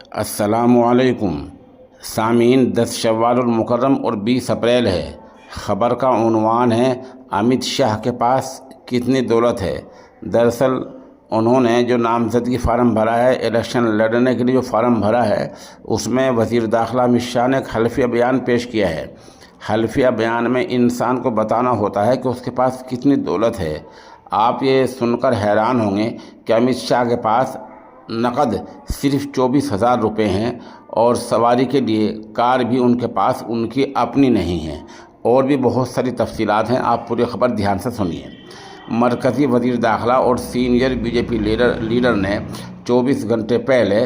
अस्सलामुअलैकुम सामीन। 10 शव्वाल मुकर्रम और 20 अप्रैल है। ख़बर का उन्वान है अमित शाह के पास कितनी दौलत है। दरअसल उन्होंने जो नामज़दगी फ़ार्म भरा है, इलेक्शन लड़ने के लिए जो फ़ार्म भरा है, उसमें वज़ीर दाखिला अमित शाह ने एक हल्फिया बयान पेश किया है। हल्फिया बयान में इंसान को बताना होता है कि उसके पास कितनी दौलत है। आप ये सुनकर हैरान होंगे कि अमित शाह के पास नकद सिर्फ 24,000 रुपये हैं और सवारी के लिए कार भी उनके पास उनकी अपनी नहीं है। और भी बहुत सारी तफसीलात हैं, आप पूरी खबर ध्यान से सुनिए। मरकज़ी वज़ीर दाखिला और सीनियर बीजेपी लीडर ने 24 घंटे पहले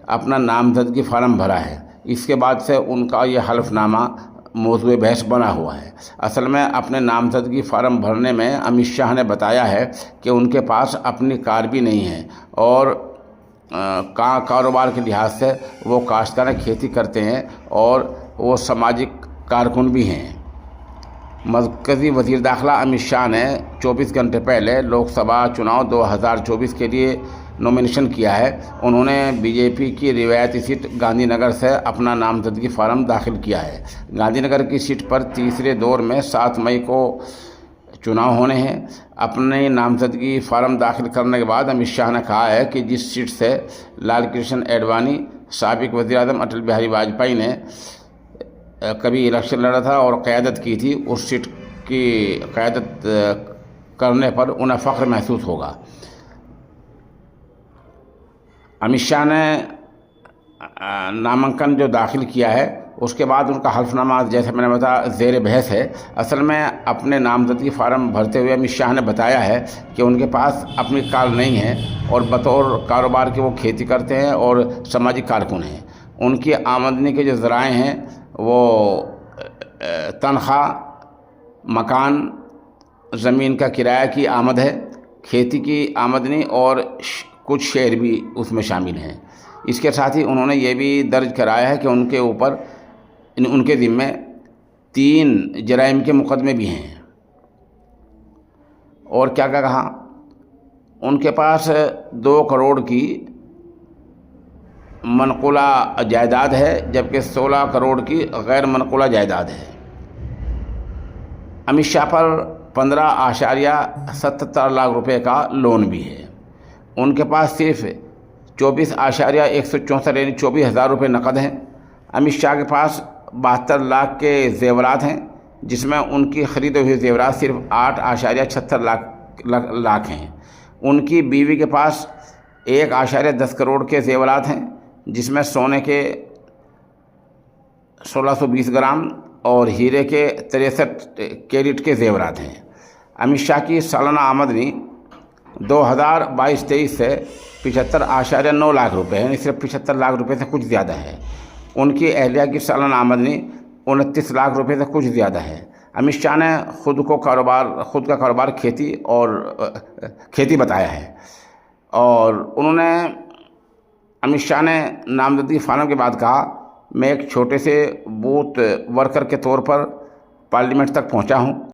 अपना नामज़दगी फ़ार्म भरा है। इसके बाद से उनका ये हल्फनामा मौज़ूए बहस बना हुआ है। असल में अपने नामज़दगी फ़ार्म भरने में अमित शाह ने बताया है कि उनके पास अपनी कार भी नहीं है और कारोबार के लिहाज से वो काश्तकार खेती करते हैं और वो सामाजिक कारकुन भी हैं। मरकज़ी वज़ीर दाखिला अमित शाह ने 24 घंटे पहले लोकसभा चुनाव 2024 के लिए नॉमिनेशन किया है। उन्होंने बीजेपी की रिवायती सीट गांधीनगर से अपना नामज़दगी फ़ार्म दाखिल किया है। गांधीनगर की सीट पर तीसरे दौर में 7 मई को चुनाव होने हैं। अपने नामज़दगी फ़ार्म दाखिल करने के बाद अमित शाह ने कहा है कि जिस सीट से लाल कृष्ण एडवाणी, साबिक़ वज़ीर आज़म अटल बिहारी वाजपेयी ने कभी इलेक्शन लड़ा था और क़यादत की थी, उस सीट की क़यादत करने पर उन्हें फ़ख्र महसूस होगा। अमित शाह ने नामांकन जो दाखिल किया है उसके बाद उनका हल्फनामा, जैसे मैंने बताया, ज़ेर बहस है। असल में अपने नामज़दगी फ़ार्म भरते हुए अमित शाह ने बताया है कि उनके पास अपनी कार नहीं है और बतौर कारोबार के वो खेती करते हैं और सामाजिक कारकुन हैं। उनकी आमदनी के जो ज़राए हैं वो तनख्वाह, मकान, ज़मीन का किराया की आमद है, खेती की आमदनी और कुछ शेयर भी उसमें शामिल हैं। इसके साथ ही उन्होंने ये भी दर्ज कराया है कि उनके ऊपर उनके ज़िम्मे 3 जराइम के मुकदमे भी हैं। और क्या क्या कहा, उनके पास 2 करोड़ की मनक़ूला जायदाद है, जबकि 16 करोड़ की गैर मनक़ूला जायदाद है। अमित शाह पर 15.77 लाख रुपए का लोन भी है। उनके पास सिर्फ 24.164 यानी 24,000 रुपये नकद हैं। अमित शाह के पास 72 लाख के जेवरात हैं, जिसमें उनकी ख़रीदे हुए जेवरात सिर्फ 8.76 लाख हैं। उनकी बीवी के पास 1.10 करोड़ के जेवरात हैं, जिसमें सोने के 1620 ग्राम और हीरे के 63 कैरेट के जेवरात हैं। अमित शाह की सालाना आमदनी 2022-23 से 75.9 लाख रुपये है, सिर्फ 75 लाख रुपये से कुछ ज़्यादा है। उनकी अहलिया की सालाना आमदनी 29 लाख रुपये से कुछ ज़्यादा है। अमित शाह ने खुद का कारोबार खेती बताया है। और अमित शाह ने नामज़दगी फ़ार्म के बाद कहा, मैं एक छोटे से बूथ वर्कर के तौर पर पार्लियामेंट तक पहुंचा हूं।